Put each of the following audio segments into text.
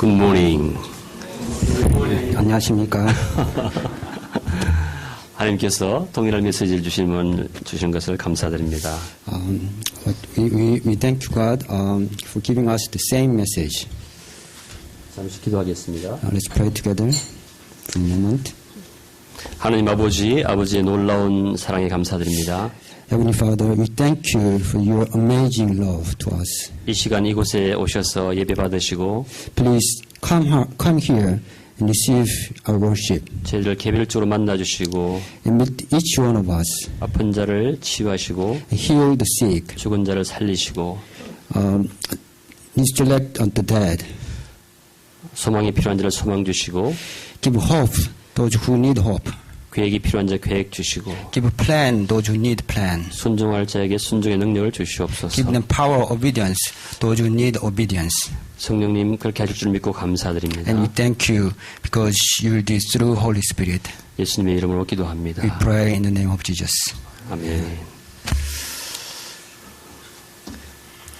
굿모닝. 안녕하십니까. 하나님께서 동일한 메시지를 주신 것을 감사드립니다. We thank God for giving us the same message. 잠시 기도하겠습니다. Let's pray together for a moment. 하나님 아버지의 놀라운 사랑에 감사드립니다. Heavenly Father, we thank you for your amazing love to us. 이 시간 이곳에 오셔서 예배 받으시고 Please come here and receive our worship. 저희를 개별적으로 만나주시고 And meet each one of us. 아픈 자를 치유하시고 And heal the sick. 죽은 자를 살리시고 Resurrect the dead. 소망이 필요한 자를 소망 주시고 Give hope those who need hope. 계획이 필요한 자 계획 주시고 Give plan those who need plan. 순종할 자에게 순종의 능력을 주시옵소서. Give them power of obedience those who need obedience. 성령님 그렇게 하실 줄 믿고 감사드립니다. And we thank you because you will do through Holy Spirit. 예수님의 이름으로 기도합니다. We pray in the name of Jesus. 아멘.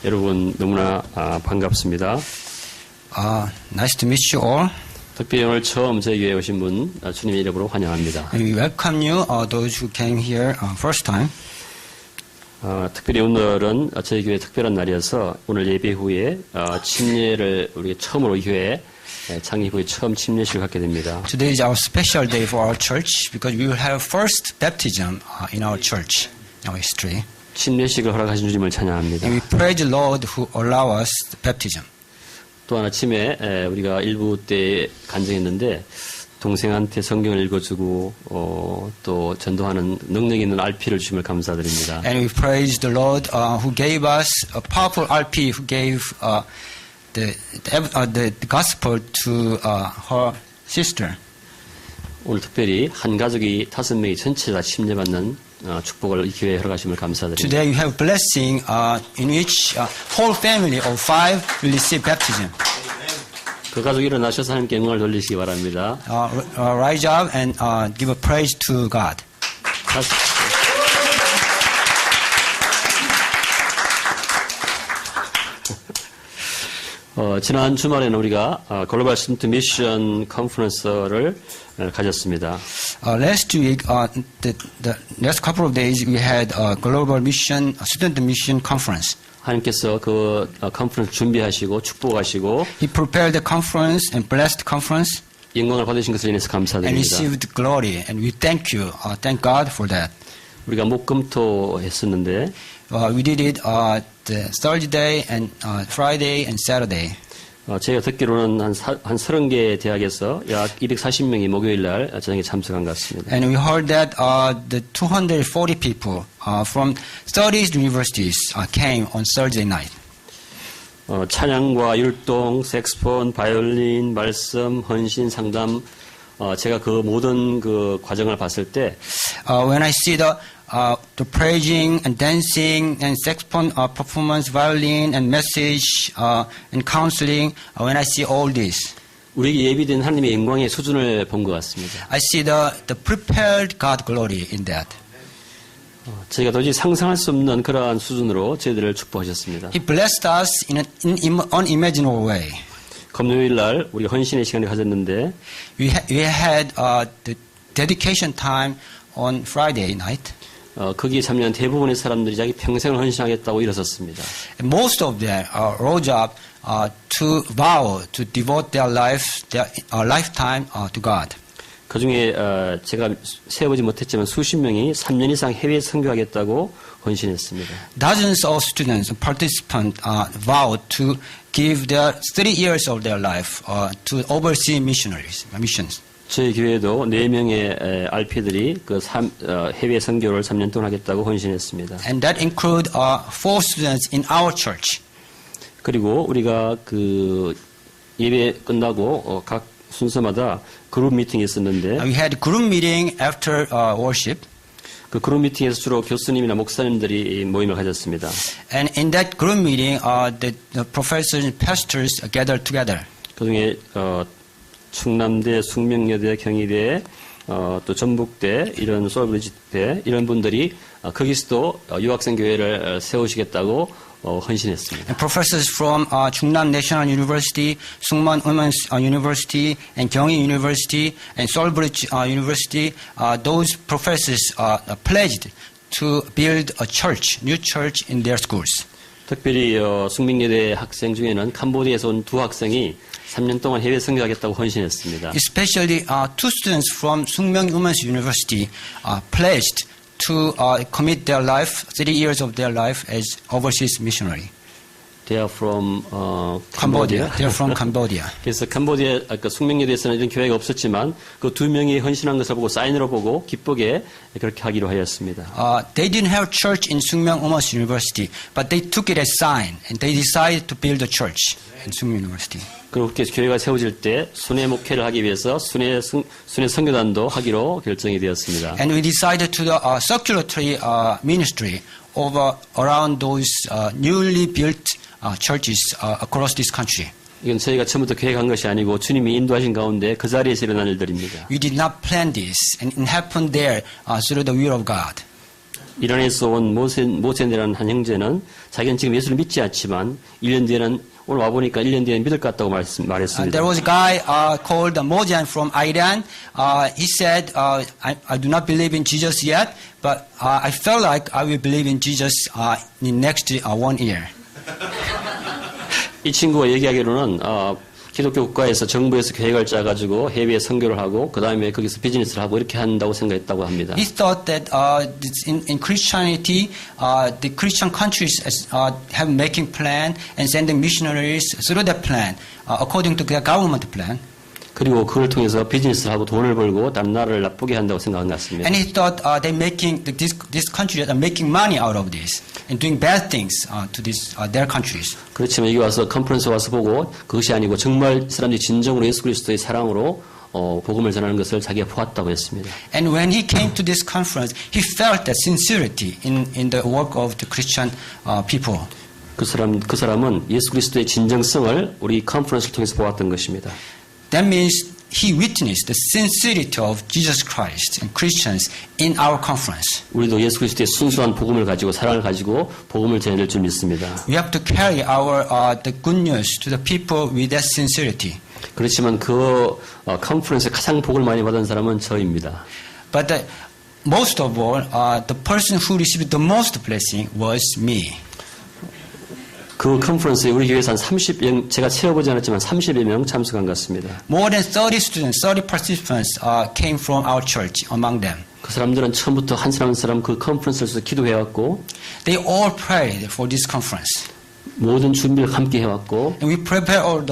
여러분 너무나 반갑습니다. Nice to meet you all. 특별히 오늘 처음 저희 교회에 오신 분 주님의 이름으로 환영합니다. And we welcome you, those who came here first time. 특별히 오늘은 저희 교회 특별한 날이어서 오늘 예배 후에 침례를 우리가 처음으로 이 교회 창립 후에 처음 침례식을 갖게 됩니다. Today is our special day for our church because we will have first baptism in our church, in our history. 침례식을 허락하신 주님을 찬양합니다. And we praise the Lord who allow us the baptism. 또 하나 아침에 우리가 일부 때 간증했는데 동생한테 성경을 읽어주고 또 전도하는 능력 있는 RP를 주심을 감사드립니다. And we praise the Lord who gave us a powerful RP, who gave the gospel to her sister. 오늘 특별히 한 가족이 5명이 전체 다 침례받는 축복을 이 교회에 허락하심을 감사드립니다. Today we have blessing in which whole family of 5 will receive baptism. 그 가족 일어나셔서 하나님께 영광을 돌리시기 바랍니다. Rise up and give a praise to God. 지난 주말에는 우리가 글로벌 스튜던트 미션 컨퍼런스를 가졌습니다. Last week, the last couple of days, we had a global mission, student mission conference. 하나님께서 그 컨퍼런스 준비하시고 축복하시고 He prepared the conference and blessed the conference 영광을 받으신 것을 인해서 and 감사드립니다. received glory. And we thank you, thank God for that. 우리가 목금토 했었는데 We did it the Thursday and Friday and Saturday. 제가 듣기로는 한 30개 대학에서 약 240명이 목요일 날 저녁에 참석한 것 같습니다. And we heard that the 240 people from 30 universities came on Thursday night. 찬양과 율동, 색스폰, 바이올린, 말씀, 헌신, 상담 제가 그 모든 그 과정을 봤을 때 When I see the praising and dancing and saxophone performance, violin and message and counseling, when I see all this, 우리에게 예비된 하나님의 영광의 수준을 본 것 같습니다. I see the prepared God glory in that. 저희가 도저히 상상할 수 없는 그러한 수준으로 저희들을 축복하셨습니다. He blessed us in an unimaginable way. 금요일 날 우리 헌신의 시간을 가졌는데 We had the dedication time on Friday night. 거기에 참여한 대부분의 사람들이 자기 평생을 헌신하겠다고 일어섰습니다. And most of them rose up to vow to devote their lifetime to God. 그 중에 제가 세어보지 못했지만 수십 명이 3년 이상 해외 선교하겠다고 헌신했습니다. Dozens of students and participants vowed to give their 30 years of their life to oversee missions. 저희 교회도 4명의 RP들이 그 해외 선교를 3년 동안 하겠다고 헌신했습니다. And that include 4 students in our church. 그리고 우리가 그 예배 끝나고 각 순서마다 그룹 미팅이 있었는데 We had group meeting after worship. 그 그룹 미팅에서 주로 교수님이나 목사님들이 모임을 가졌습니다. And in that group meeting, the professors and pastors gathered together. 그중에 충남대, 숙명여대, 경희대, 또 전북대, 이런 솔브리지대 이런 분들이 거기서도 유학생 교회를 세우시겠다고 헌신했습니다. And professors from Jungnam National University, Sungmun Women's University, and Gyeonggi University, and Seoul-Bridge University, those professors pledged to build a church, new church in their schools. 특별히 숙명여대 학생 중에는 캄보디아에서 온 두 학생이 3년 동안 해외 선교하겠다고 헌신했습니다. Especially two students from Sungmyeong Women's University pledged to commit their life, 30 years of their life as overseas missionary. They are from Cambodia. They are from Cambodia. 그래서 캄보디아 아까 숙명여대에서는 이런 교회가 없었지만 그 두 명이 헌신한 것을 보고 사인으로 보고 기쁘게 그렇게 하기로 하였습니다. They didn't have church in Sungmyeong Women's University, but they took it as sign, and they decided to build a church in Sungmyeong University. 그렇게 교회가 세워질 때 순회 목회를 하기 위해서 순회 선교단도 하기로 결정이 되었습니다. And we decided to the circulatory ministry around those newly built churches across this country. 이건 저희가 처음부터 계획한 것이 아니고 주님이 인도하신 가운데 그 자리에서 일어난 일들입니다. We did not plan this, and it happened there through the will of God. 이란에서 온 모센이라는 한 형제는 자기는 지금 예수를 믿지 않지만 1년 뒤에는 오늘 와보니까 1년 뒤에 믿을 것 같다고 말했습니다. There was a guy called Mojan from Iran. He said, I do not believe in Jesus yet, but I felt like I will believe in Jesus in next 1 year. 이 친구가 얘기하기로는 기독교 국가에서 정부에서 계획을 짜가지고 해외에 선교를 하고 그 다음에 거기서 비즈니스를 하고 이렇게 한다고 생각했다고 합니다. He thought that in Christianity, the Christian countries have making plan and sending missionaries through that plan, according to their government plan. 그리고 그걸 통해서 비즈니스를 하고 돈을 벌고 다른 나라를 나쁘게 한다고 생각한 것 같습니다. And he thought they making this countries are making money out of this and doing bad things to their countries. 그렇지만 여기 와서 컨퍼런스 와서 보고 그것이 아니고 정말 사람들이 진정으로 예수 그리스도의 사랑으로 복음을 전하는 것을 자기가 보았다고 했습니다. And when he came to this conference, he felt that sincerity in the work of the Christian people. 그 사람은 예수 그리스도의 진정성을 우리 컨퍼런스를 통해서 보았던 것입니다. That means he witnessed the sincerity of Jesus Christ and Christians in our conference. 우리도 예수 그리스도의 순수한 복음을 가지고 사랑을 가지고 복음을 전할 줄 믿습니다. We have to carry our the good news to the people with that sincerity. 그렇지만 그 컨퍼런스에 가장 복을 많이 받은 사람은 저입니다. But most of all, the person who received the most blessing was me. 그 컨퍼런스에 우리 교회에서 한 30명, 제가 채워보지 않았지만 30여 명 참석한 것 같습니다. More than 30 students, 30 participants came from our church among them. 그 사람들은 처음부터 한 사람 한 사람 그 컨퍼런스에서 기도해왔고 They all prayed for this conference. 모든 준비를 함께 해왔고 And we prepare all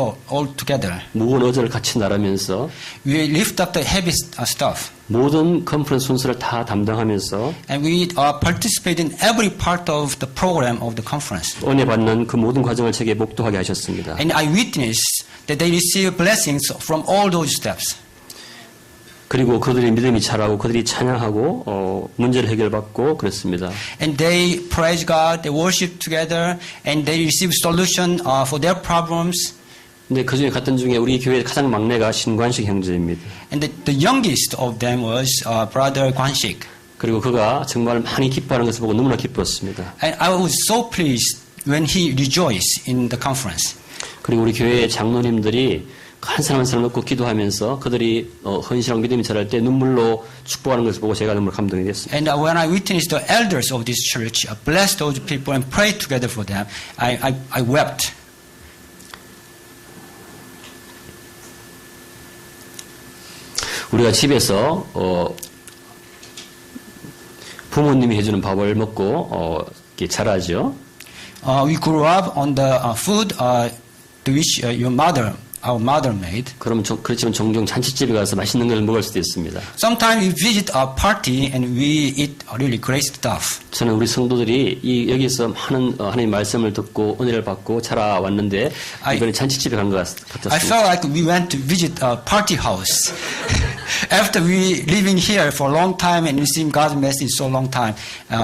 together. 무거운 의자를 같이 나르면서 We lift up the heavy stuff. 모든 컨퍼런스 순서를 다 담당하면서 And we participate in every part of the program of the conference. 은혜 받는 그 모든 과정을 제게 목도하게 하셨습니다. And I witnessed that they receive blessings from all those steps. 그리고 그들의 믿음이 자라고 그들이 찬양하고 문제를 해결받고 그랬습니다. And they praise God, they worship together, and they receive solution for their problems. 근데 그 중에 갔던 중에 우리 교회 가장 막내가 신관식 형제입니다. And the youngest of them was Brother Gwansik. 그리고 그가 정말 많이 기뻐하는 것을 보고 너무나 기뻤습니다. And I was so pleased when he rejoiced in the conference. 그리고 우리 교회 장로님들이 한 사람 한 사람 놓고 기도하면서 그들이 헌신하고 믿음이 자랄 때 눈물로 축복하는 것을 보고 제가 너무 감동이 됐습니다. And when I witnessed the elders of this church bless those people and pray together for them, I wept. 우리가 집에서 부모님이 해주는 밥을 먹고 이렇게 자라죠. We grew up on the food which our mother made. 그렇지만 종종 잔치집에 가서 맛있는 걸 먹을 수도 있습니다. Sometimes we visit a party and we eat really great stuff. 저는 우리 성도들이 여기서 많은 하나님의 말씀을 듣고 은혜를 받고 자라왔는데 이번에 잔치집에 간 것 같았습니다. I felt like we went to visit a party house. After we living here for a long time and receiving God's message so long time,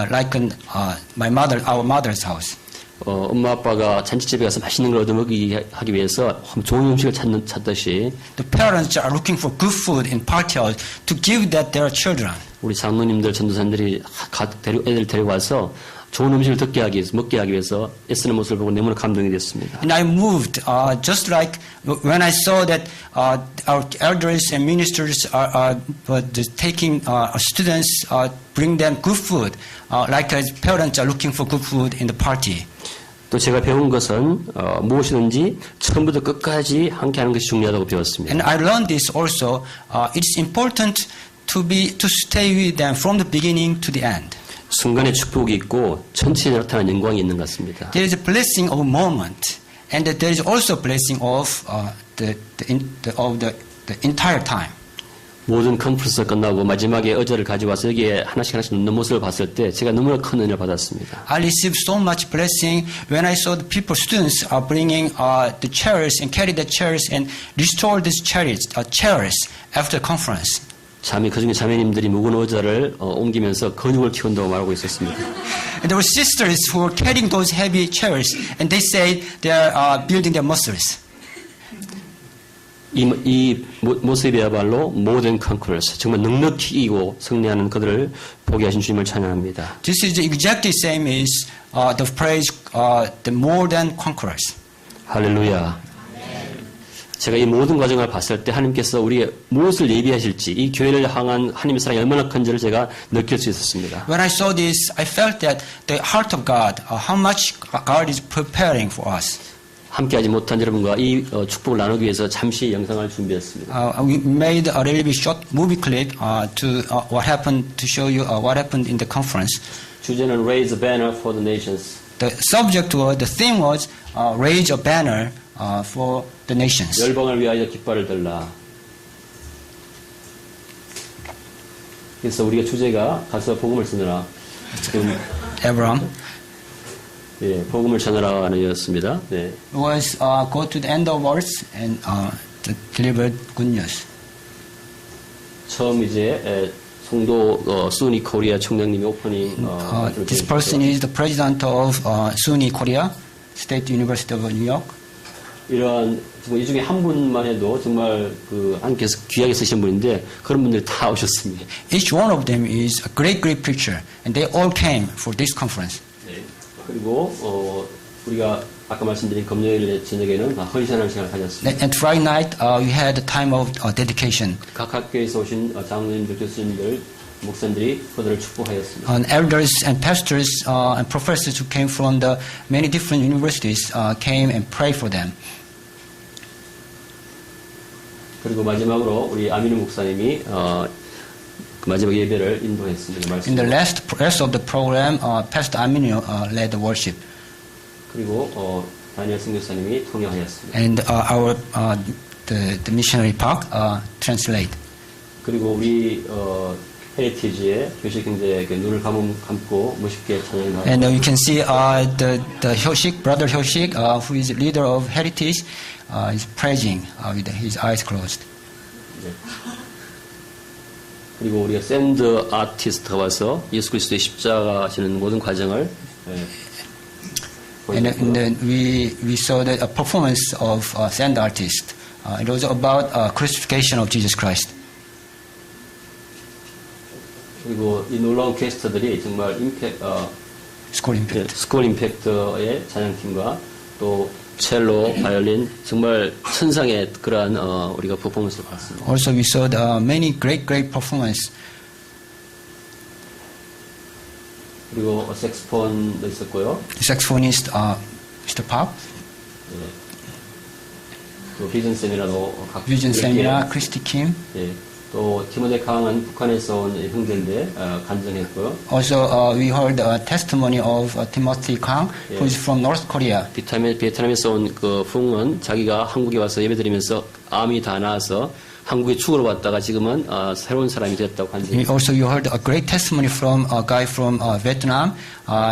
like our mother's house. 엄마 아빠가 잔치집에 가서 맛있는 걸 얻어먹기 하기 위해서 좋은 음식을 찾듯이 The parents are looking for good food in party house to give that their children. 우리 장로님들, 전도사님들이 애들 데리고 와서 좋은 음식을 듣게 하기 위해서, 먹게 하기 위해서 애쓰는 모습을 보고 너무나 감동이 됐습니다. And I moved, just like when I saw that our elders and ministers are taking students, bring them good food, like as parents are looking for good food in the party. 또 제가 배운 것은 무엇이든지 처음부터 끝까지 함께하는 것이 중요하다고 배웠습니다. And I learned this also. It's important to stay with them from the beginning to the end. 순간의 축복이 있고 전체에 나타나는 영광이 있는 것 같습니다. There is a blessing of a moment, and there is also a blessing of the entire time. 모든 컨퍼런스가 끝나고 마지막에 어제를 가져와서 여기에 하나씩 넣는 모습을 봤을 때 제가 너무나 큰 은혜를 받았습니다. I received so much blessing when I saw the students are bringing the chairs and carry the chairs and restore these chairs after the conference. 그중에 자매님들이 묵은 의자를 옮기면서 근육을 키운다고 말하고 있었습니다. And there were sisters who were carrying those heavy chairs, and they said they are building their muscles. 이 모습이야말로 모든 컨커런스, 정말 넉넉히 이기고 승리하는 그들을 보게 하신 주님을 찬양합니다. This is exactly same as the phrase, the more than conquerors. 할렐루야. 제가 이 모든 과정을 봤을 때 하나님께서 우리의 무엇을 예비하실지, 이 교회를 향한 하나님의 사랑이 얼마나 큰지를 제가 느낄 수 있었습니다. When I saw this, I felt that the heart of God, how much God is preparing for us. 함께하지 못한 여러분과 이 축복을 나누기 위해서 잠시 영상을 준비했습니다. We made a really short movie clip to show you what happened in the conference. 주제는 Raise a Banner for the Nations. The theme was raise a banner for the nations. 열방을 위하여 깃발을 들라. 그래서 우리가 주제가 가서 복음을 전하라. Abraham. 예, 복음을 전하라는 이었습니다. 네. It was go to the end of earth and deliver good news. 처음 이제 송도 수니 코리아 총장님이 오프닝 This person is the president of SUNY Korea, State University of New York. 이러한 이 중에 한 분만 해도 정말 하나님께서 귀하게 쓰신 분인데 그런 분들이 다 오셨습니다. Each one of them is a great preacher, and they all came for this conference. 네. 그리고 우리가 아까 말씀드린 금요일 저녁에는 헌신하는 시간을 가졌습니다. And Friday night we had a time of dedication. 각 학교에서 오신 장로님들, 교수님들, 목사님들이 그들을 축복하였습니다. And elders and pastors and professors who came from the many different universities came and prayed for them. 그리고 마지막으로 우리 아미누 목사님이 마지막 예배를 인도했습니다. In the rest of the program, Pastor Aminu led the worship. 그리고 다니엘 선교사님이 통역하였습니다. And the missionary Park translate. 그리고 우리 헤리티지의 교식 경제에 눈을 감고 멋있게 찬양을 하고. And you can see the Hyoshik, brother Hyoshik, who is leader of Heritage, is praising with his eyes closed. 네. 그리고 우리가 샌드 아티스트가 와서 예수 그리스도의 십자가 지는 모든 과정을 And then we saw a performance of sand artist. It was about crucifixion of Jesus Christ. 그리고 이 놀라운 게스트들이 정말 스콜 임팩트의 찬양팀과 또 첼로, 바이올린 정말 천상의 그러한 우리가 퍼포먼스를 봤습니다. Also we saw many great performance. 그리고 색스폰도 있었고요. Saxophonist Mr. Pop. 예. 또 비전 세미나도 Vision Seminar, Christy Kim. 예. 또 티모데 강은 북한에서 온 형제인데 간증했고요. Also we heard a testimony of Timothy Kang, who is from North Korea. 베트남에서 온 그 풍은 자기가 한국에 와서 예배드리면서 암이 다 나아서 한국에 죽으러 왔다가 지금은 새로운 사람이 됐다고 간증했습니다. Also you heard a great testimony from a guy from Vietnam.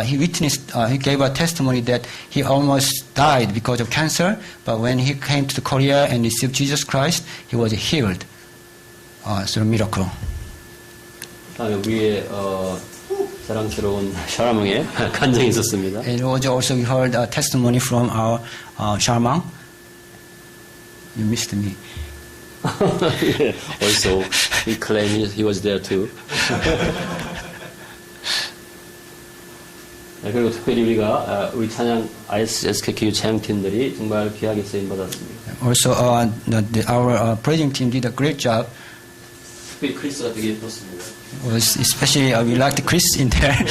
He gave a testimony that he almost died because of cancer, but when he came to Korea and received Jesus Christ, he was healed. through miracle. 다음에 우리의 사랑스러운 샤라몽의 간증이 있었습니다. And also we heard a testimony from our Sharmang. You missed me. Yeah, also, he claimed he was there too. 네, 그리고 특별히 우리가 우리 찬양 ISSKQ 찬양팀들이 정말 귀하게 쓰임 받았습니다. Also, our praising team did a great job. 특별히 크리스가 되게 예뻤습니다. Especially, we liked Chris in there.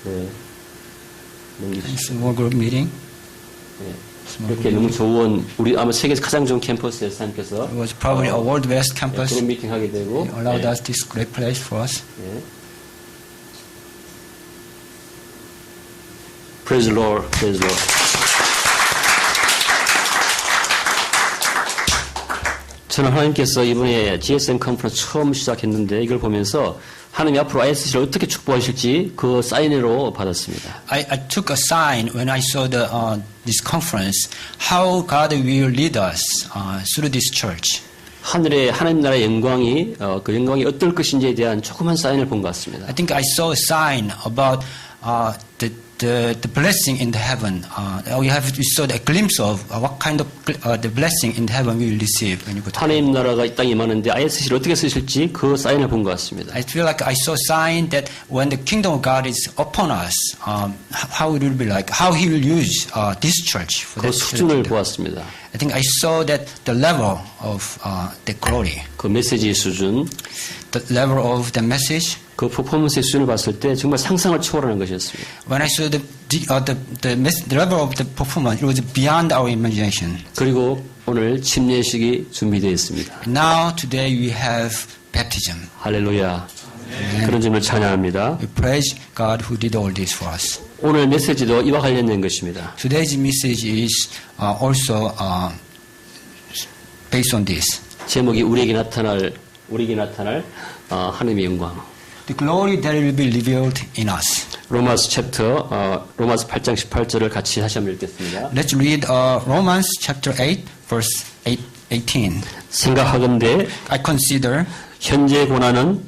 네. Small group meeting. 네. 이렇게 너무 좋은 우리 아마 세계에서 가장 좋은 캠퍼스에서 하나님께서 It was probably a world best campus. 그런 미팅 하게 되고 He allowed us this great place for us. 네. Praise the Lord, praise the Lord. 저는 하나님께서 이번에 GSM 컨퍼런스 처음 시작했는데 이걸 보면서 하나님이 앞으로 ISC를 어떻게 축복하실지 그 사인으로 받았습니다. I took a sign when I saw this conference how God will lead us through this church. 하늘의 하나님 나라의 영광이 그 영광이 어떨 것인지에 대한 조그만 사인을 본 것 같습니다. I think I saw a sign about the blessing in the heaven. We saw a glimpse of what kind of the blessing in the heaven we will receive when you go to heaven. 하나님 나라가 이 땅에 임하는데 ISC를 어떻게 쓰실지 그 사인을 본 것 같습니다. I feel like I saw a sign that when the kingdom of God is upon us, how it will be like, how He will use this church for 그 that 수준을 kingdom. 보았습니다. I think I saw that the level of the glory, 그 메시지 수준, the level of the message. 그 퍼포먼스의 수준을 봤을 때 정말 상상을 초월하는 것이었습니다. When I saw the level of the performance, it was beyond our imagination. 그리고 오늘 침례식이 준비되어 있습니다. Now today we have baptism. 할렐루야. 그런 점을 찬양합니다. We praise God who did all this for us. 오늘 메시지도 이와 관련된 것입니다. Today's message is also based on this. 제목이 우리에게 나타날 하나님의 영광. The glory that will be revealed in us. 로마서 8장 18절을 같이 다시 한번 읽겠습니다. Let's read Romans chapter 8, verse 18. 생각하건대 I consider 현재 고난은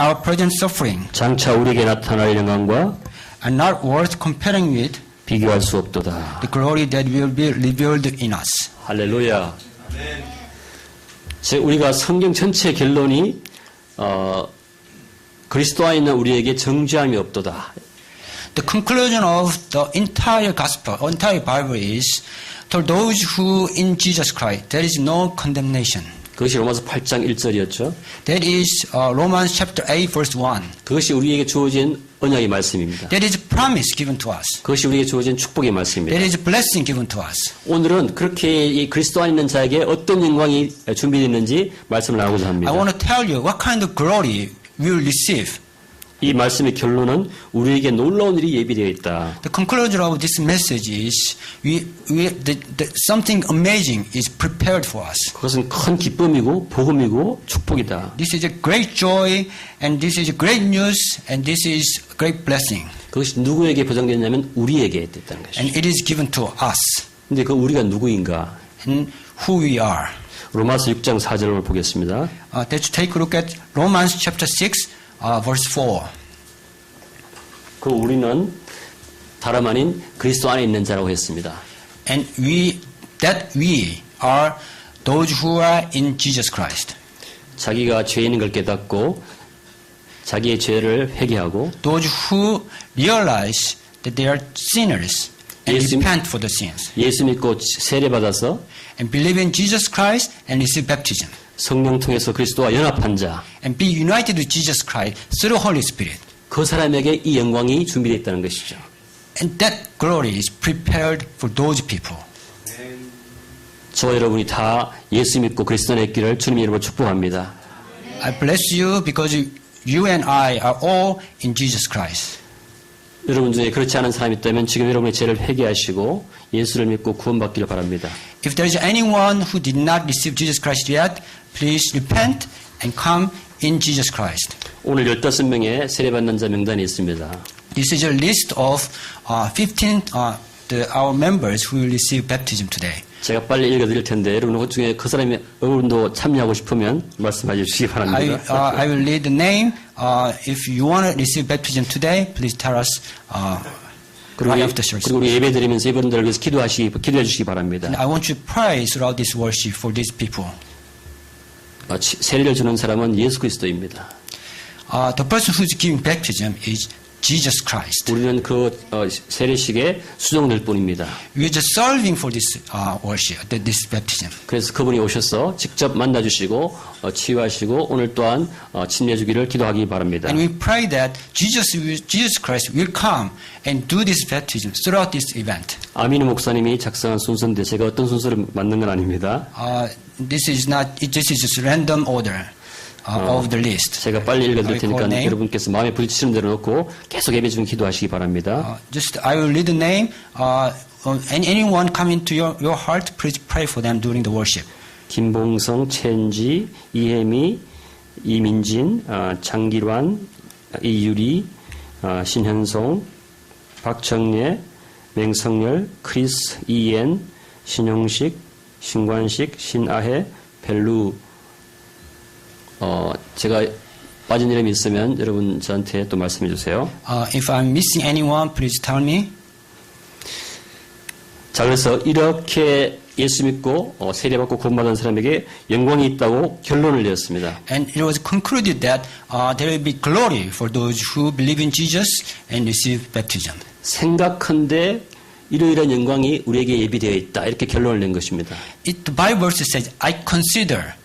our present suffering 장차 우리에게 나타날 영광과 are not worth comparing with 비교할 수 없도다. the glory that will be revealed in us. 할렐루야. 우리가 성경 전체 결론이 그리스도 안에 있는 우리에게 정죄함이 없도다. The conclusion of the entire gospel, entire Bible is to those who in Jesus Christ there is no condemnation. 그것이 로마서 8장 1절이었죠. That is Romans chapter 8 verse 1. 그것이 우리에게 주어진 언약의 말씀입니다. That is promise given to us. 그것이 우리에게 주어진 축복의 말씀입니다. That is blessing given to us. 오늘은 그렇게 이 그리스도 안에 있는 자에게 어떤 영광이 준비되었는지 말씀을 나누고자 합니다. I want to tell you what kind of glory we will receive. 이 말씀의 결론은 우리에게 놀라운 일이 예비되어 있다. The conclusion of this message is something amazing is prepared for us. 그것은 큰 기쁨이고 복음이고 축복이다. This is a great joy and this is great news and this is great blessing. 그것이 누구에게 보장되냐면 우리에게 됐다는 것이죠. And it is given to us. 근데 그 우리가 누구인가? And who we are. 로마서 6장 4절을 보겠습니다. Let's take a look at Romans chapter 6 verse 4. 그 우리는 다름 아닌 그리스도 안에 있는 자라고 했습니다. And we are those who are in Jesus Christ. 자기가 죄인인 걸 깨닫고 자기의 죄를 회개하고 Those who realize that they are sinners and repent for the sins. 예수 믿고 세례받아서 And believe in Jesus Christ and receive baptism. 성령 통해서 그리스도와 연합한 자. And be united with Jesus Christ through the Holy Spirit. 그 사람에게 이 영광이 준비되어 있다는 것이죠. And that glory is prepared for those people. 저와 여러분이 다 예수 믿고 그리스도 안에 있기를 주님 이름으로 축복합니다. I bless you because you and I are all in Jesus Christ. 여러분 중에 그렇지 않은 사람이 있다면 지금 여러분의 죄를 회개하시고 예수를 믿고 구원받기를 바랍니다. If there is anyone who did not receive Jesus Christ yet, please repent and come in Jesus Christ. 오늘 15명의 세례받는 자 명단이 있습니다. This is a list of 15 our members who will receive baptism today. 제가 빨리 읽어드릴 텐데 여러분 그 중에 그 사람이 여러분도 참여하고 싶으면 말씀해 주시기 바랍니다. I will read the name. If you want to receive baptism today, please tell us right after service. 그리고 우리 예배 드리면서 이분들을 위해서 기도해 주시기 바랍니다. And I want you to pray throughout this worship for these people. 세례를 주는 사람은 예수 그리스도입니다. The person who's giving baptism is Jesus Christ. 우리는 그 세례식에 수종될 뿐입니다. We are just serving for this worship, this baptism. 그래서 그분이 오셔서 직접 만나주시고 치유하시고 오늘 또한 침례주기를 기도하기 바랍니다. And we pray that Jesus Christ will come and do this baptism throughout this event. 아미누 목사님이 작성한 순서인데 제가 어떤 순서를 만든 건 아닙니다. This is just random order of the list. 제가 빨리 읽어드릴 I call 테니까 name. 여러분께서 마음에 부딪히는 대로 놓고 계속 예배 중 기도하시기 바랍니다. Just I will read the name. Anyone coming to your heart, please pray for them during the worship. 김봉성, 최은지, 이혜미, 이민진, 장기환, 이유리, 신현송, 박정예, 맹성열, 크리스, 이엔, 신용식, 신관식, 신아혜, 벨루. 제가 빠진 이름이 있으면 여러분 저한테 또 말씀해 주세요. If I'm missing anyone, please tell me. 자, 그래서 이렇게 예수 믿고 세례받고 구원받은 사람에게 영광이 있다고 결론을 내었습니다. And it was concluded that there will be glory for those who believe in Jesus and receive baptism. 생각한데 이러이러한 영광이 우리에게 예비되어 있다. 이렇게 결론을 낸 것입니다. The Bible verse says, I consider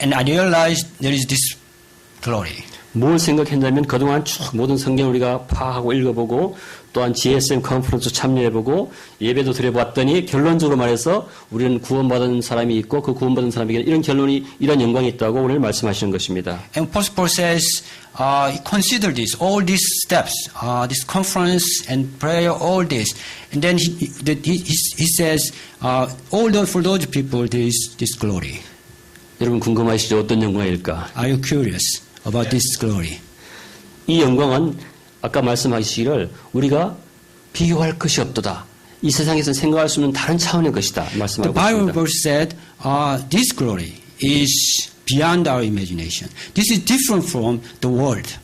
and I realize there is this glory. 뭘 생각했냐면 그동안 쭉 모든 성경을 우리가 파악하고 읽어보고 또한 GSM 컨퍼런스 참여해보고 예배도 드려봤더니 결론적으로 말해서 우리는 구원받은 사람이 있고 그 구원받은 사람에게는 이런 영광이 있다고 오늘 말씀하시는 것입니다. And Apostle Paul says, he considered this, all these steps, this conference and prayer, all this. And then he says, for those people, there is this glory. 여러분 궁금하시죠? 어떤 영광일까? Are you curious about this glory? 이 영광은 아까 말씀하시기를 우리가 비교할 것이 없도다. 이 세상에서 생각할 수 없는 다른 차원의 것이다. The 말씀하고 Bible 있습니다. verse said, this glory is beyond our imagination. This is different from the world.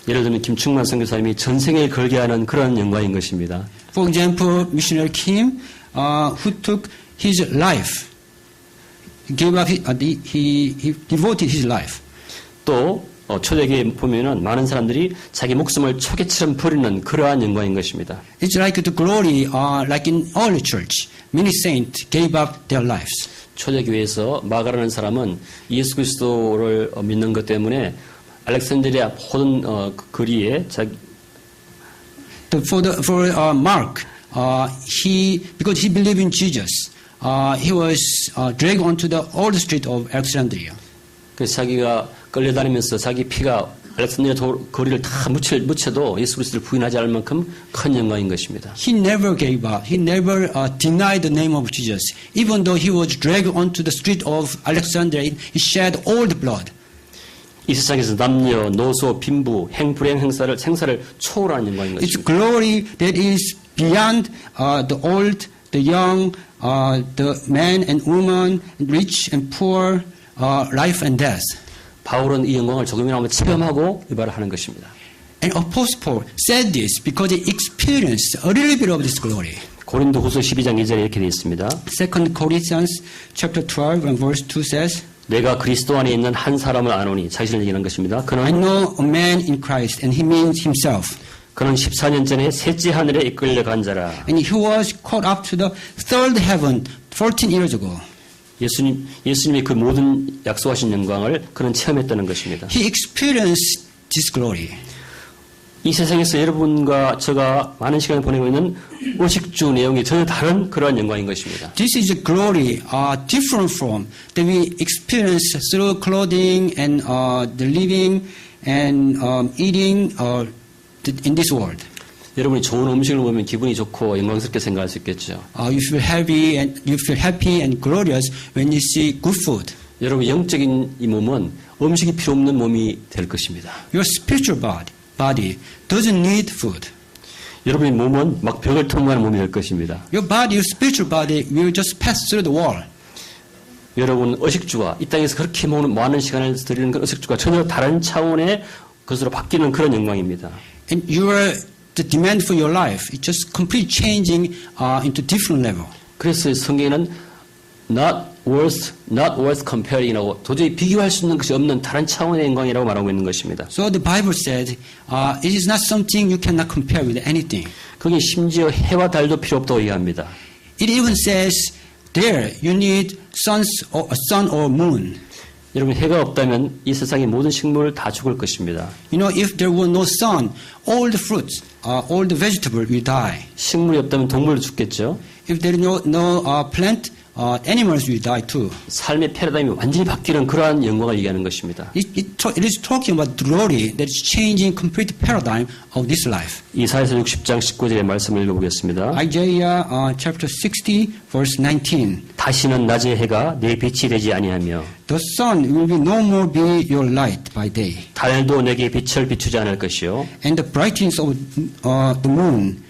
예를 들면 김충만 선교사님이 전생에 걸게 하는 그런 영광인 것입니다. For example, missionary Kim, who took his life, gave up he devoted his life. 또 초대교회에 보면은 많은 사람들이 자기 목숨을 초계처럼 버리는 그러한 영광인 것입니다. It's like the glory, like in early church. Many saints gave up their lives. 초대교회에서 마가라는 사람은 예수 그리스도를 믿는 것 때문에 알렉산드리아 모든 거리에 For Mark, because he believed in Jesus, he was dragged onto the old street of Alexandria. 그래서 자기가 끌려다니면서 자기 피가 알렉산드리아 거리를 다 묻혀도 예수 그리스도를 부인하지 않을 만큼 큰 영광인 것입니다. He never gave up. He never denied the name of Jesus. Even though he was dragged onto the street of Alexandria, he shed all the blood. 이 세상에서 남녀, 노소, 빈부, 행불행 생사를 초월하는 영광인 It's 것입니다. glory that is beyond the old, the young, the man and woman, rich and poor, life and death. 바울은 이 영광을 조금이나마 체험하고 이 말을 하는 것입니다. And Apostle Paul said this because he experienced a little bit of this glory. 고린도후서 12장 2절에 이렇게 되어 있습니다. 2 Corinthians chapter 12 and verse 2 says, 내가 그리스도 안에 있는 한 사람을 아노니 자신을 얘기하는 것입니다. I 그는 know a man in Christ, and he means himself. 그는 14년 전에 셋째 하늘에 이끌려 간 자라. And he was caught up to the third heaven 14 years ago. 예수님이 그 모든 약속하신 영광을 그는 체험했다는 것입니다. He experienced this glory. 이 세상에서 여러분과 제가 많은 시간을 보내고 있는 의식주 내용이 전혀 다른 그러한 영광인 것입니다. This is a glory different from that we experience through clothing and the living and eating in this world. 여러분이 좋은 음식을 먹으면 기분이 좋고 영광스럽게 생각할 수 있겠죠. You feel happy and glorious when you see good food. 여러분 영적인 이 몸은 음식이 필요 없는 몸이 될 것입니다. Your spiritual body doesn't need food. 여러분의 몸은 막 벽을 통과하는 몸이 될 것입니다. Your spiritual body will just pass through the wall. 여러분 의식주와 이 땅에서 그렇게 많은 시간을 들이는 그 의식주가 전혀 다른 차원의 것으로 바뀌는 그런 영광입니다. And your the demand for your life. It's just completely changing into different level. 그래서 성경에는 not worth comparing이라고 도저히 비교할 수 있는 것이 없는 다른 차원의 영광이라고 말하고 있는 것입니다. So the Bible said, it is not something you cannot compare with anything. 거기 심지어 해와 달도 필요 없다고 얘기합니다. It even says there you need sun or moon. 여러분 해가 없다면 이 세상의 모든 식물 다 죽을 것입니다. You know, if there were no sun, all the fruits, all the vegetables will die. 식물이 없다면 동물도 죽겠죠. If there is no plant, animals will die too. 삶의 패러다임이 완전히 바뀌는 그러한 영광을 얘기하는 것입니다. It is talking about glory that is changing complete paradigm of this life. 이사야서 60장 19절의 말씀을 읽어보겠습니다. Isaiah chapter 60 verse 19. 다시는 낮의 해가 내 빛이 되지 아니하며 The sun will be no more be your light by day, 달도 내게 빛을 비추지 않을 것이요 and the brightness of the moon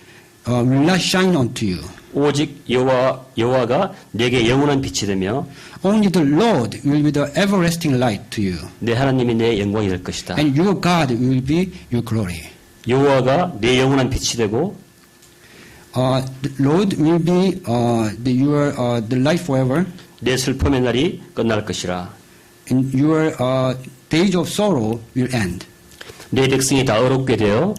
will not shine unto you. 오직 여호와가 내게 영원한 빛이 되며 Only the Lord will be the everlasting light to you, 내 하나님이 내 영광이 될 것이다. and your God will be your glory. 여호와가 내 영원한 빛이 되고 The Lord will be the light forever, 내 슬픔의 날이 끝날 것이라. and your days of sorrow will end. 내 백성이 다 의롭게 되어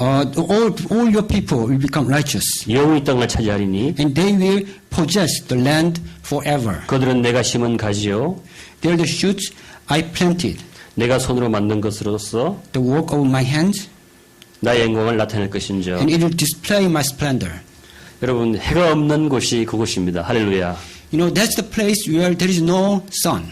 All your people will become righteous, 영원히 땅을 차지하리니 and they will possess the land forever. 그들은 내가 심은 가지요 They are the shoots I planted, 내가 손으로 만든 것으로서 the work of my hands, 나의 영광을 나타낼 것인저. and it will display my splendor. 여러분 해가 없는 곳이 그곳입니다. 할렐루야. You know, that's the place where there is no sun.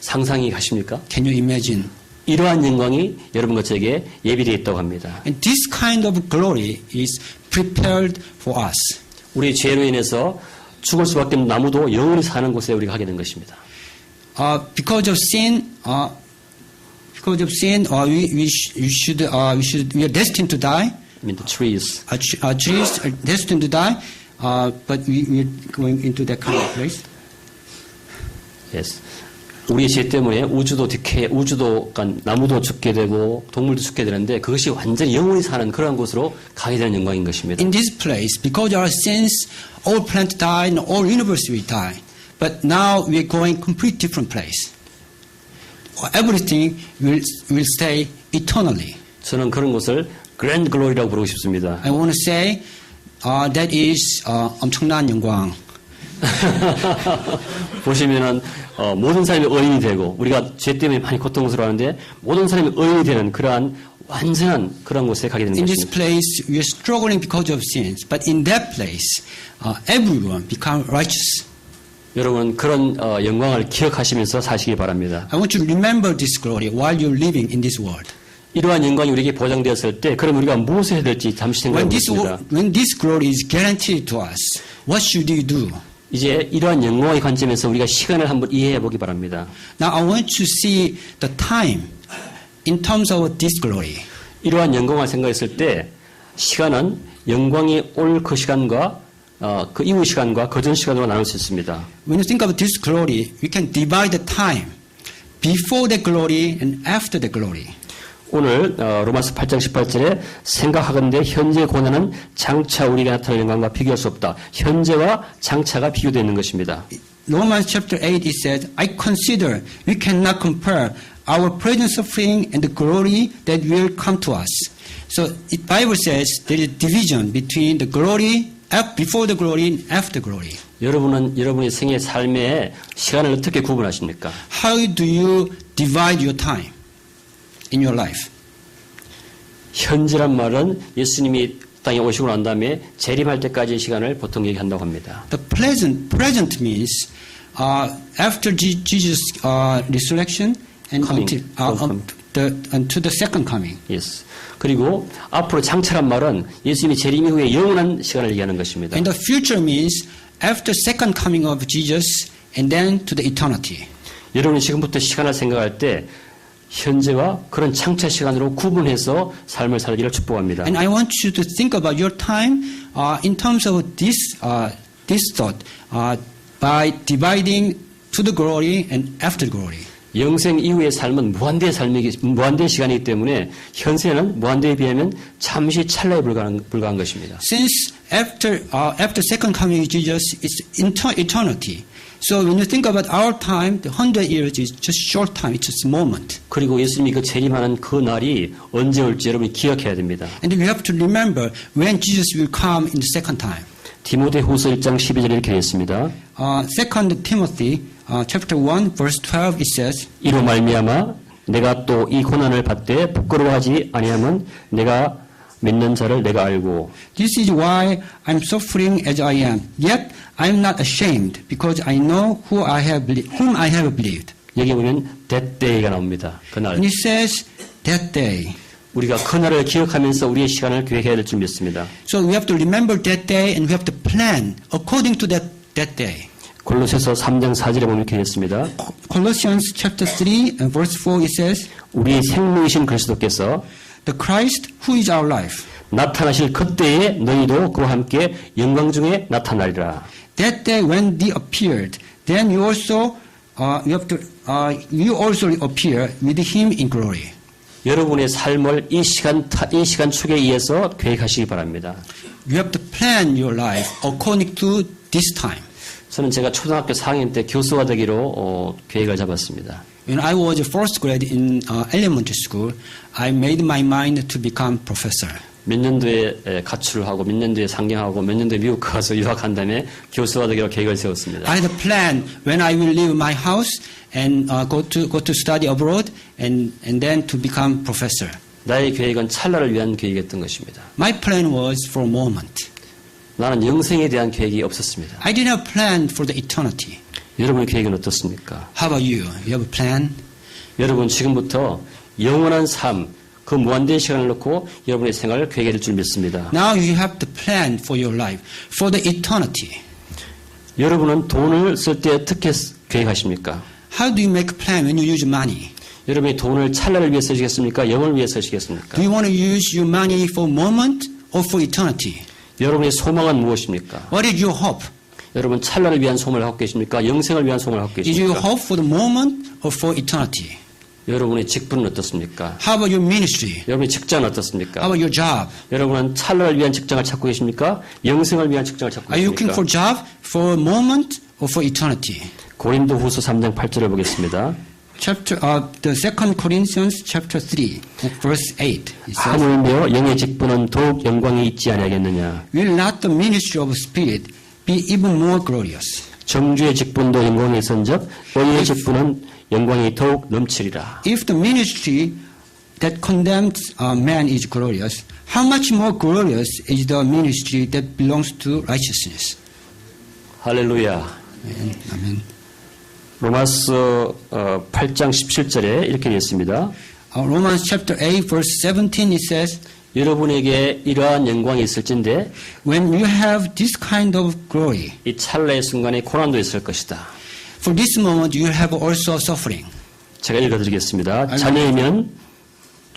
상상이 가십니까? Can you imagine? 이러한 영광이 여러분 것에게 예비되어 있다고 합니다. And this kind of glory is prepared for us. 우리 죄로 인해서 죽을 수밖에 없는 나무도 영원히 사는 곳에 우리가 가게 된 것입니다. Because of sin, we are destined to die. I mean the trees. Trees are destined to die, but we are going into that kind of place. Yes. 우리의 죄 때문에 나무도 죽게 되고 동물도 죽게 되는데 그것이 완전히 영원히 사는 그런 곳으로 가게 되는 영광인 것입니다. In this place, because our sins, all plants die and all universe will die. But now we are going complete different place. Everything will stay eternally. 저는 그런 곳을 Grand Glory라고 부르고 싶습니다. I want to say that is 엄청난 영광. 보시면은 모든 사람이 의인이 되고 우리가 죄 때문에 많이 고통스러워하는데 모든 사람이 의인이 되는 그러한 완전한 그런 곳에 가게 되는 In this 것입니다. place, we are struggling because of sins, but in that place, everyone become righteous. 여러분 그런 영광을 기억하시면서 사시기 바랍니다. I want you to remember this glory while you're living in this world. 이러한 영광이 우리에게 보장되었을 때 그럼 우리가 무엇을 해야 될지 잠시 생각해 보겠습니다. When this glory is guaranteed to us, what should you do? 이제 이러한 영광의 관점에서 우리가 시간을 한번 이해해 보기 바랍니다. Now I want to see the time in terms of this glory. 이러한 영광을 생각했을 때 시간은 영광이 올 그 시간과 그 이후 시간과 그 전 시간으로 나눌 수 있습니다. When you think of this glory, we can divide the time before the glory and after the glory. 오늘 로마서 8장 18절에 생각하건대 현재 고난은 장차 우리가 나타날 영광과 비교할 수 없다. 현재와 장차가 비교되어 있는 것입니다. Romans chapter 8 it said, I consider we cannot compare our present suffering and the glory that will come to us. So the Bible says there is a division between the glory before the glory and after glory. 여러분은 여러분의 생애 삶의 시간을 어떻게 구분하십니까? How do you divide your time in your life? 현재란 말은 예수님이 땅에 오시고 난 다음에 재림할 때까지의 시간을 보통 얘기한다고 합니다. The present means after Jesus' resurrection and until the second coming. Yes. 그리고 앞으로 장차란 말은 예수님이 재림 이후에 영원한 시간을 얘기하는 것입니다. And the future means after second coming of Jesus and then to the eternity. 여러분이 지금부터 시간을 생각할 때 현재와 그런 장차 시간으로 구분해서 삶을 살기를 축복합니다. And I want you to think about your time in terms of this thought by dividing to the glory and after glory. 영생 이후의 삶은 무한대의 시간이기 때문에 현세는 무한대에 비하면 잠시 찰나에 불과한 것입니다. Since after second coming of Jesus, it's eternity. So when you think about our time, the 100 years is just short time. It's just a moment. 그리고 예수님이 그 재림하는 그 날이 언제 올지 여러분이 기억해야 됩니다. And we have to remember when Jesus will come in the second time. 디모데후서 1장 12절에 이렇게 되었습니다. Second Timothy chapter 1 verse 12 it says, 이로 말미암아 내가 또 이 고난을 받되 부끄러워하지 아니하면 내가 믿는 자를 내가 알고 This is why I'm suffering as I am. Yet I am not ashamed, because I know whom I have believed. 여기 보면 that day가 나옵니다. 그날. And it says that day. 우리가 그날을 기억하면서 우리의 시간을 계획해야 될 줄 믿습니다. So we have to remember that day and we have to plan according to that day. 골로새서 3장 4절에 보면 이렇게 되었습니다. Colossians chapter 3 and verse 4 it says, 우리 생명이신 그리스도께서 The Christ who is our life. 나타나실 그때에 너희도 그와 함께 영광 중에 나타나리라. That day when He appeared, then you also appear with Him in glory. 여러분의 삶을 이 시간 축에 의해서 계획하시기 바랍니다. You have to plan your life according to this time. 저는 제가 초등학교 4학년 때 교수가 되기로 계획을 잡았습니다. When I was first grade in elementary school, I made my mind to become professor. 몇 년도에 가출을 하고 몇 년도에 상경하고 몇 년도에 미국 가서 유학한 다음에 교수가 되기로 계획을 세웠습니다. I had a plan when I will leave my house and go to study abroad and then to become professor. 나의 계획은 찰나를 위한 계획이었던 것입니다. My plan was for a moment. 나는 영생에 대한 계획이 없었습니다. I didn't have a plan for the eternity. 여러분의 계획은 어떻습니까? How about you? You have a plan? 여러분 지금부터 영원한 삶, 그 무한대의 시간을 놓고 여러분의 생활을 계획해야 될 줄 믿습니다. Now you have to plan for your life, for the eternity. 여러분은 돈을 쓸 때 어떻게 계획하십니까? How do you make a plan when you use money? 여러분이 돈을 찰나를 위해 쓰시겠습니까? 영혼을 위해 쓰시겠습니까? Do you want to use your money for moment or for eternity? 여러분의 소망은 무엇입니까? What is your hope? 여러분 찰나를 위한 소망을 갖고 계십니까? 영생을 위한 소망을 갖고 Is your 계십니까? hope for the moment or for eternity? 여러분의 직분은 어떻습니까? How about your ministry? 여러분의 직장은 How 어떻습니까? about your job? 여러분은 찰나를 위한 직장을 찾고 계십니까? 영생을 위한 직장을 찾고 Are you looking 계십니까? for job for a moment or for eternity? 고린도후서 3장 8절을 보겠습니다. The 2 Corinthians chapter 3, verse 8. It says, 하물며 영의 직분은 더욱 영광이 있지 아니하겠느냐. Will not the ministry of spirit be even more glorious? 정주의 직분도 영광이 있은즉 의의 직분은 영광이 더욱 넘치리라. If the ministry that condemns man is glorious, how much more glorious is the ministry that belongs to righteousness? 할렐루야. Amen. 로마서 8장 17절에 이렇게 되어 있습니다. Romans chapter 8, verse 17, it says, 여러분에게 이러한 영광이 있을진데 When you have this kind of glory, 이 찰나의 순간에 고난도 있을 것이다. for this moment you have also suffering. 제가 읽어드리겠습니다. 자녀이면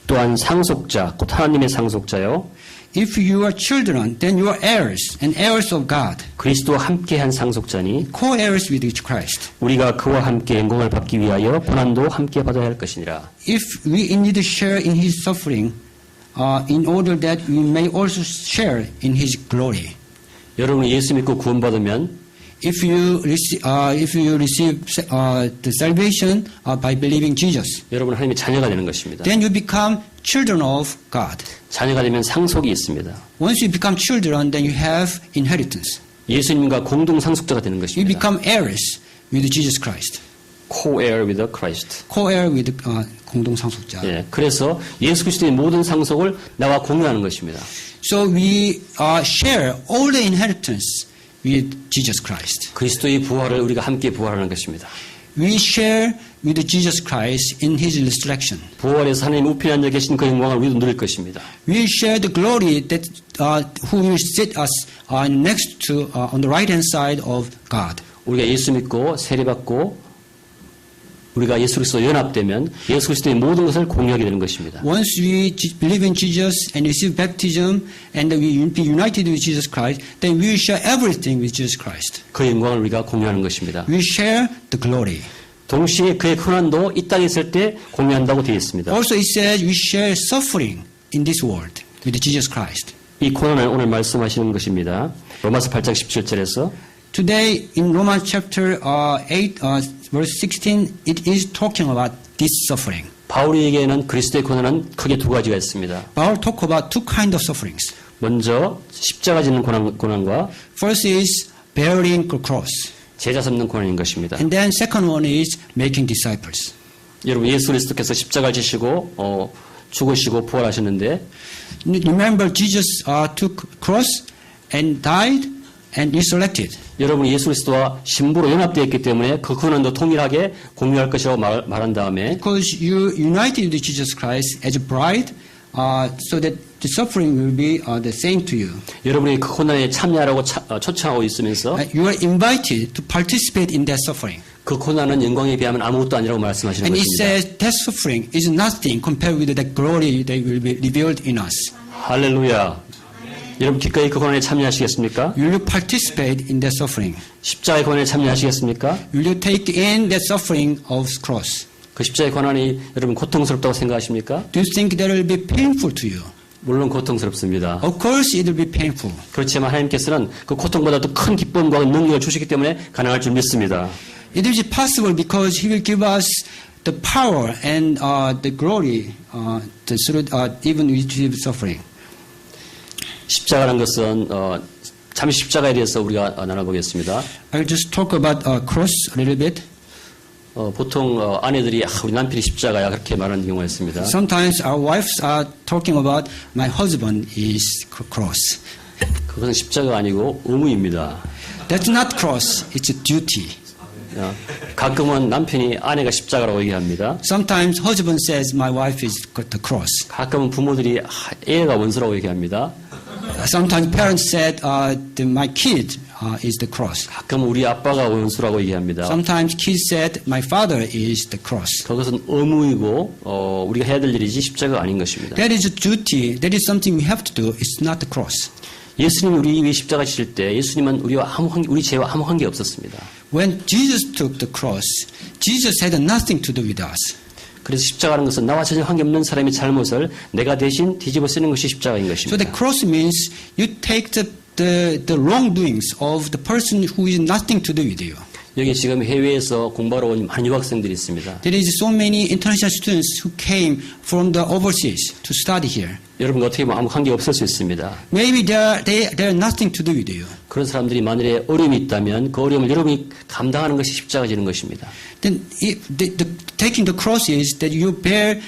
또한 상속자, 곧 하나님의 상속자요. If you are children, then you are heirs and heirs of God, 그리스도와 함께한 상속자니 co-heirs with Christ. 우리가 그와 함께 영광을 받기 위하여 고난도 함께 받아야 할 것이니라. If we indeed share in His suffering, in order that we may also share in His glory. 여러분이 예수 믿고 구원받으면 If you receive the salvation by believing Jesus, 여러분 하나님의 자녀가 되는 것입니다. then you become children of God. 자녀가 되면 상속이 있습니다. Once you become children, then you have inheritance. 예수님과 공동 상속자가 되는 You 것입니다. become heirs with Jesus Christ. Co-heir with Christ. Co-heir with 공동 상속자. 예, 그래서 예수 그리스도의 모든 상속을 나와 공유하는 것입니다. So we share all the inheritance with Jesus Christ. 그리스도의 부활을 우리가 함께 부활하는 것입니다. We share with Jesus Christ in His resurrection. 부활에서 하나님 우편에 앉아 계신 그 영광을 우리도 누릴 것입니다. We share the glory that who will sit us next to on the right hand side of God. 우리가 예수 믿고 세례받고 우리가 예수 그리스도와 연합되면 예수 그리스도의 모든 것을 공유하게 되는 것입니다. Once we believe in Jesus and receive baptism and we be united with Jesus Christ, then we will share everything with Jesus Christ. 그 영광을 우리가 공유하는 것입니다. We share the glory. 동시에 그의 고난도 이 땅에 있을 때 공유한다고 되어 있습니다. Also, it says we share suffering in this world with Jesus Christ. 이 고난을 오늘 말씀하시는 것입니다. 로마서 8장 17절에서 Today, in Romans chapter 8, verse 16, it is talking about this suffering. 바울에게는 그리스도의 고난은 크게 두 가지가 있습니다. Paul talk about two kinds of sufferings. 먼저 십자가 짓는 고난과 First is bearing the cross. 제자 삼는 고난인 것입니다. And then second one is making disciples. 여러분 예수 그리스도께서 십자가를 지시고 죽으시고 부활하셨는데 Remember, Jesus took cross and died and resurrected. 여러분 예수 그리스도와 신부로 연합되어 있기 때문에 그 고난도 동일하게 공유할 것이라고 말한 다음에 Because you united with Jesus Christ as a bride, so that the suffering will be the same to you. 여러분이 그 고난에 참여하라고 초청하고 있으면서 You are invited to participate in that suffering. 그 고난은 영광에 비하면 아무것도 아니라고 말씀하시는 And it 것입니다. says that suffering is nothing compared with the glory that will be revealed in us. 할렐루야. 여러분 기꺼이 그 고난에 참여하시겠습니까? Will you participate in that suffering? 십자가의 고난에 참여하시겠습니까? Will you take in that suffering of cross? 그 십자가의 고난이 여러분 고통스럽다고 생각하십니까? Do you think that will be painful to you? 물론 고통스럽습니다. Of course it will be painful. 그렇지만 하나님께서는 그 고통보다도 큰 기쁨과 능력을 주시기 때문에 가능할 줄 믿습니다. It is possible because He will give us the power and the glory even with suffering. 십자가라는 것은 잠시 십자가에 대해서 우리가 나눠보겠습니다. I'll just talk about cross a little bit. 보통 아내들이 우리 남편이 십자가야 그렇게 말하는 경우가 있습니다. Sometimes our wives are talking about my husband is cross. 그것은 십자가 아니고 의무입니다. That's not cross, it's a duty. 가끔은 남편이 아내가 십자가라고 얘기합니다. Sometimes husband says my wife is the cross. 가끔은 부모들이 애가 원수라고 얘기합니다. Sometimes parents said my kid is the cross. 가끔 우리 아빠가 원수라고 얘기합니다. Sometimes kids said my father is the cross. 그것은 의무이고 우리가 해야 될 일이지 십자가가 아닌 것입니다. That is a duty. That is something we have to do. It's not the cross. 예수님이 우리 위해 십자가 지실 때 예수님은 우리 죄와 아무 관계 없었습니다. When Jesus took the cross, Jesus had nothing to do with us. 그래서 십자가라는 것은 나와 전혀 관계없는 사람의 잘못을 내가 대신 뒤집어 쓰는 것이 십자가인 So 것입니다. the cross means you take the wrongdoings of the person who is nothing to do with you. 여기 지금 해외에서 공부하러 온 많은 유학생들이 있습니다. There is so many international students who came from the overseas to study here. 여러분 어떻게 보면 아무 관계 없을 수 있습니다. Maybe they are nothing to do with you. 그런 사람들이 만일에 어려움이 있다면 그 어려움을 여러분이 감당하는 것이 십자가 지는 것입니다. Then taking the cross is that you bear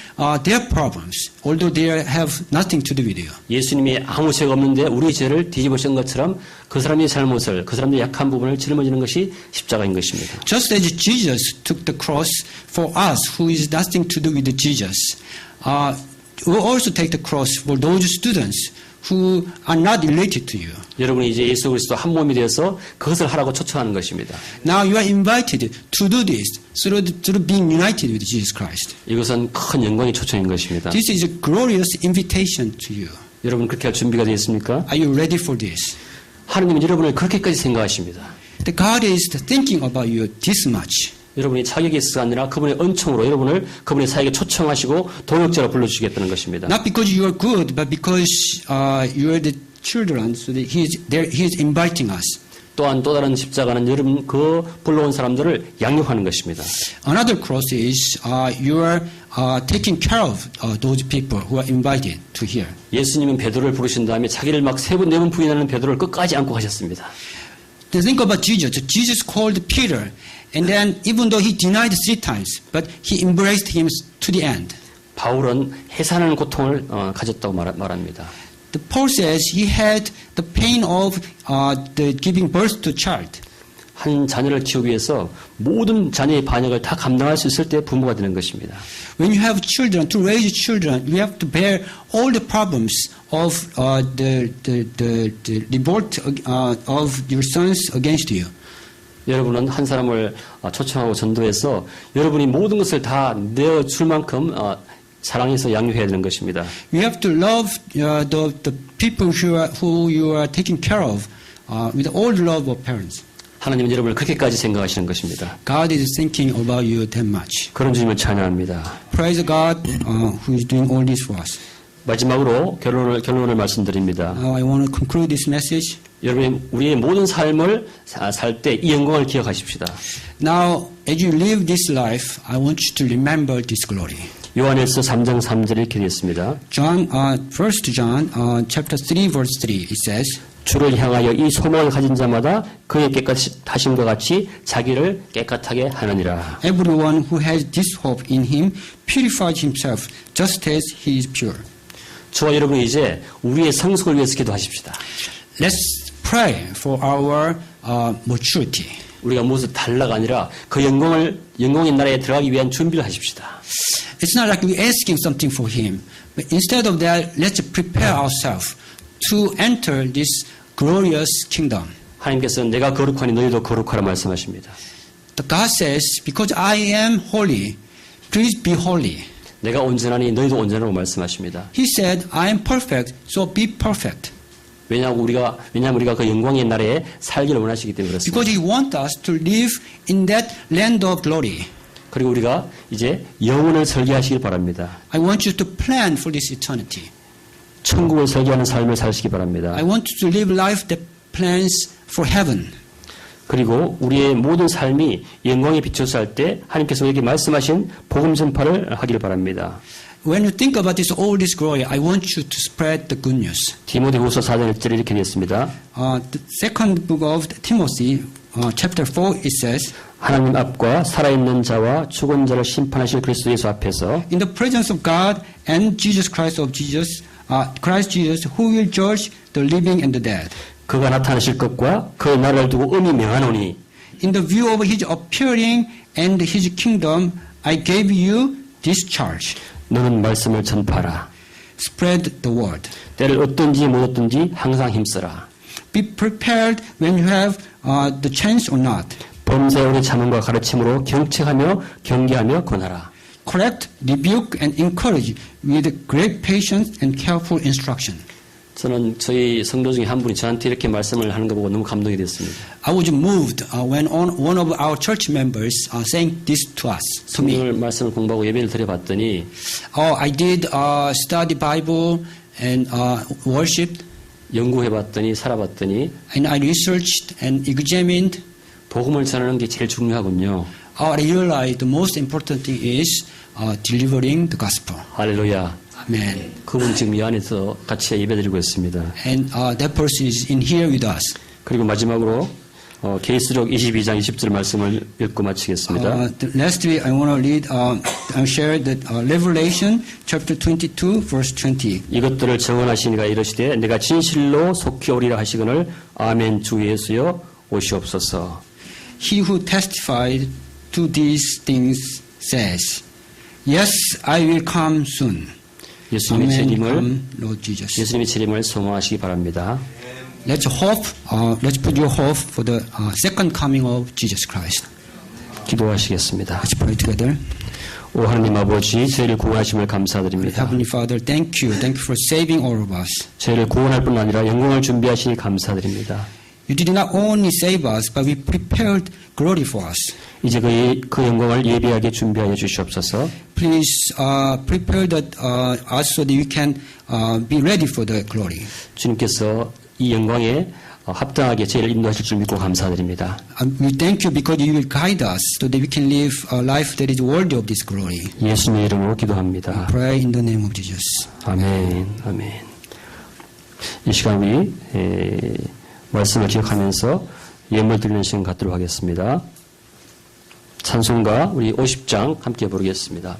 their problems, although they have nothing to do with you. 예수님이 아무 죄가 없는데 우리 죄를 뒤집어 쓴 것처럼 그 사람의 잘못을 그 사람의 약한 부분을 짊어지는 것이 십자가인 것입니다. Just as Jesus took the cross for us, who is nothing to do with Jesus, we also take the cross for those students who are not related to you. 여러분이 이제 예수 그리스도 한 몸이 되어서 그것을 하라고 초청하는 것입니다. Now you are invited to do this through being united with Jesus Christ. 이것은 큰 영광의 초청인 것입니다. This is a glorious invitation to you. 여러분 그렇게 할 준비가 되어 있습니까? Are you ready for this? 하느님은 여러분을 그렇게까지 생각하십니다. The God is thinking about you this much. 여러분이 자격이 있어가 아니라 그분의 은총으로 여러분을 그분의 사역에 초청하시고 동역자로 불러주시겠다는 것입니다. Not because you are good, but because you are the children, so that He is inviting us. 또한 또 다른 십자가는 여러분 그 불러온 사람들을 양육하는 것입니다. Another cross is you are taking care of those people who are invited to here. 예수님은 베드로를 부르신 다음에 자기를 막 세 번 네 번 부인하는 베드로를 끝까지 안고 가셨습니다. Think about Jesus. Jesus called Peter, and then even though he denied 3 times, but he embraced him to the end. 바울은 해산하는 고통을 가졌다고 말합니다. Paul says he had the pain of the giving birth to child. 한 자녀를 키우기 위해서 모든 자녀의 반역을 다 감당할 수 있을 때 부모가 되는 것입니다. When you have children, to raise children, you have to bear all the problems of the revolt of your sons against you. 여러분은 한 사람을 초청하고 전도해서 여러분이 모든 것을 다 내어줄 만큼 사랑해서 양육해야 되는 것입니다. You have to love the people who you are taking care of with all the love of parents. 하나님은 여러분을 그렇게까지 생각하시는 것입니다. God is thinking about you that much. 그런 주님을 찬양합니다. Praise God who is doing all this for us. 마지막으로 결론을 말씀드립니다. Now I want to conclude this message. 여러분이 우리의 모든 삶을 살 때 이 영광을 기억하십시다. Now, as you live this life, I want you to remember this glory. 요한일서 3장 3절에 이렇게 되어 있습니다. John, 1 John, chapter 3, verse 3, it says, 주를 향하여 이 소망을 가진 자마다 그의 깨끗하심과 같이 자기를 깨끗하게 하느니라. Everyone who has this hope in him purifies himself just as he is pure. 저와 여러분이 이제 우리의 성숙을 위해서 기도하십시다. Let's pray for our maturity. 우리가 무엇을 달라가 아니라 그 영광의 나라에 들어가기 위한 준비를 하십시다. It's not like we're asking something for him, but instead of that, let's prepare ourselves to enter this glorious kingdom. 하나님께서는 내가 거룩하니 너희도 거룩하라 말씀하십니다. The God says, because I am holy, please be holy. 내가 온전하니 너희도 온전하라고 말씀하십니다. He said, I am perfect, so be perfect. 왜냐하면 우리가 그 영광의 나라에 살기를 원하시기 때문에 그렇습니다. Because He wants us to live in that land of glory. 그리고 우리가 이제 영혼을 설계하시길 바랍니다. I want you to plan for this eternity. 천국을 설계하는 삶을 사시기 바랍니다. I want you to live life that plans for heaven. 그리고 우리의 모든 삶이 영광에 비춰서 할 때 하나님께서 우리에게 말씀하신 복음 전파를 하길 바랍니다. When you think about this, all this glory, I want you to spread the good news. 디모데후서 4장 1절에 이렇게 되어 있습니다. The second book of Timothy, chapter 4, it says, 하나님 앞과 살아있는 자와 죽은 자를 심판하실 그리스도 예수 앞에서 in the presence of God and Jesus Christ Jesus, who will judge the living and the dead. 그가 나타나실 것과 그의 나라를 두고 음이 명하노니 In the view of His appearing and His kingdom, I gave you this charge. 너는 말씀을 전파하라. Spread the word. 때를 얻든지 못 얻든지 항상 힘써라. Be prepared when you have the chance or not. 범사에 자문과 가르침으로 경책하며 경계하며 권하라. Correct, rebuke, and encourage with great patience and careful instruction. 저는 저희 성도 중에 한 분이 저한테 이렇게 말씀을 하는 거 보고 너무 감동이 됐습니다. I was moved when one of our church members saying this to us, to me. 오늘 말씀을 공부하고 예배를 드려봤더니 I did study Bible and worshiped, 연구해봤더니 살아봤더니 and I researched and examined. 복음을 전하는 게 제일 중요하군요. I realized the most important thing is delivering the gospel. 할렐루야. Amen. 그분 지금 이 안에서 같이 예배드리고 있습니다. And that person is in here with us. 그리고 마지막으로 계시록 22장 20절 말씀을 읽고 마치겠습니다. Last week I want to read, share the Revelation chapter 22, verse 20. 이것들을 정언하시니가 이르시되 내가 진실로 속히 오리라 하시거늘 아멘 주 예수여 오시옵소서. He who testified to these things says, Yes, I will come soon. 예수님의 Amen. 재림을 Come, Lord Jesus. 예수님의 재림을 소망하시기 바랍니다. Let's hope. Let's put your hope for the second coming of Jesus Christ. 기도하시겠습니다. Let's pray together. 오 하나님 아버지, 저희를 구원하심을 감사드립니다. Heavenly Father, thank you. Thank you for saving all of us. 저희를 구원할 뿐 아니라 영광을 준비하시니 감사드립니다. You did not only save us, but we prepared glory for us. 이제 그 영광을 예비하게 준비하여 주시옵소서. Please prepare us so that we can be ready for the glory. 주님께서 이 영광에 합당하게 저희를 인도하실 줄 믿고 감사드립니다. We thank you because you will guide us so that we can live a life that is worthy of this glory. 예수님의 이름으로 기도합니다. Pray in the name of Jesus. 아멘, 아멘. 이 시간 우리 말씀을 기억하면서 예물 드리는 시간 갖도록 하겠습니다. 찬송가 우리 50장 함께 부르겠습니다.